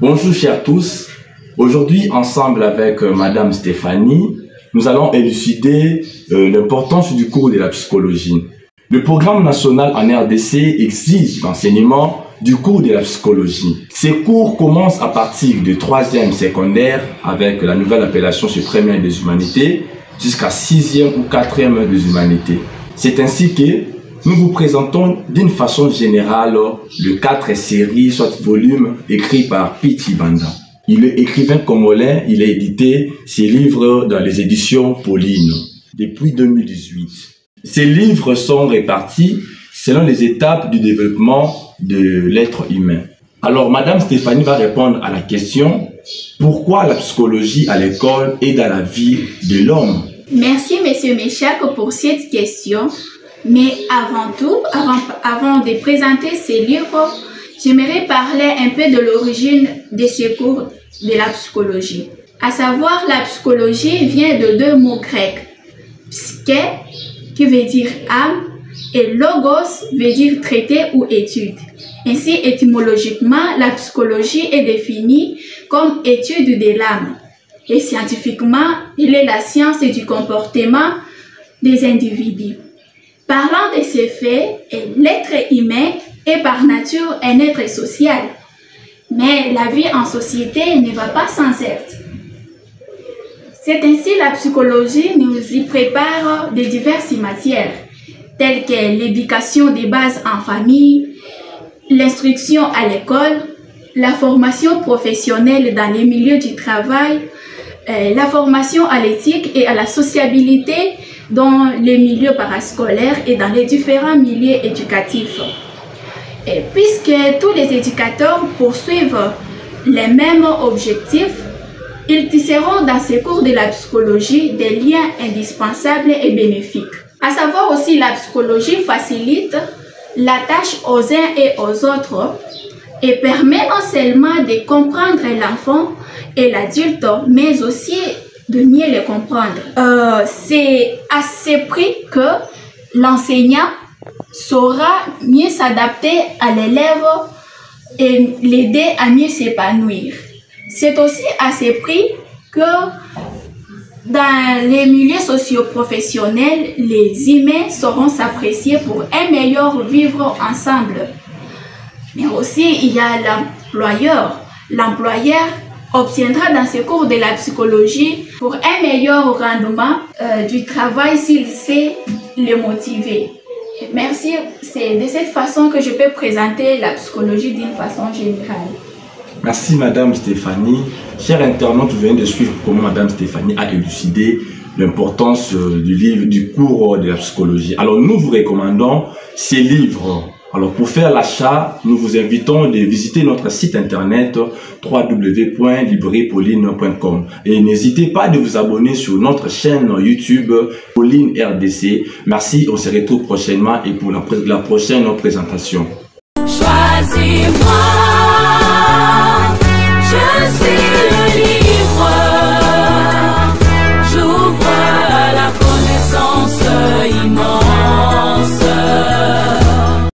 Bonjour chers tous, aujourd'hui ensemble avec Madame Stéphanie, nous allons élucider l'importance du cours de la psychologie. Le programme national en RDC exige l'enseignement du cours de la psychologie. Ces cours commencent à partir du 3e secondaire avec la nouvelle appellation sur première des humanités jusqu'à 6e ou 4e des humanités. C'est ainsi que nous vous présentons d'une façon générale les 4 séries, soit volumes, écrits par Piti Banda. Il est écrivain congolais, il a édité ses livres dans les éditions Pauline depuis 2018. Ces livres sont répartis selon les étapes du développement de l'être humain. Alors, Madame Stéphanie va répondre à la question « Pourquoi la psychologie à l'école et dans la vie de l'homme ?» Merci, Monsieur Méchac, pour cette question. Mais avant tout, avant de présenter ces livres, j'aimerais parler un peu de l'origine de ces cours de la psychologie. À savoir, la psychologie vient de 2 mots grecs. Psyché, qui veut dire âme, et logos veut dire traité ou étude. Ainsi, étymologiquement, la psychologie est définie comme étude de l'âme. Et scientifiquement, il est la science du comportement des individus. Parlant de ces faits, l'être humain est par nature un être social. Mais la vie en société ne va pas sans être. C'est ainsi la psychologie nous y prépare de diverses matières, telles que l'éducation des bases en famille, l'instruction à l'école, la formation professionnelle dans les milieux du travail, la formation à l'éthique et à la sociabilité dans les milieux parascolaires et dans les différents milieux éducatifs. Et puisque tous les éducateurs poursuivent les mêmes objectifs, ils tisseront dans ces cours de la psychologie des liens indispensables et bénéfiques. À savoir aussi, la psychologie facilite la tâche aux uns et aux autres et permet non seulement de comprendre l'enfant et l'adulte, mais aussi de mieux les comprendre. C'est à ce prix que l'enseignant saura mieux s'adapter à l'élève et l'aider à mieux s'épanouir. C'est aussi à ce prix que dans les milieux socio-professionnels, les humains sauront s'apprécier pour un meilleur vivre ensemble. Mais aussi, il y a l'employeur. L'employeur obtiendra dans ce cours de la psychologie pour un meilleur rendement du travail s'il sait le motiver. Merci, c'est de cette façon que je peux présenter la psychologie d'une façon générale. Merci Madame Stéphanie. Chers internautes, vous venez de suivre comment Madame Stéphanie a élucidé l'importance du cours de la psychologie. Alors nous vous recommandons ces livres. Alors pour faire l'achat, nous vous invitons de visiter notre site internet www.librairiepauline.com et n'hésitez pas de vous abonner sur notre chaîne YouTube Pauline RDC. Merci, on se retrouve prochainement et pour la prochaine présentation. Choisis-moi.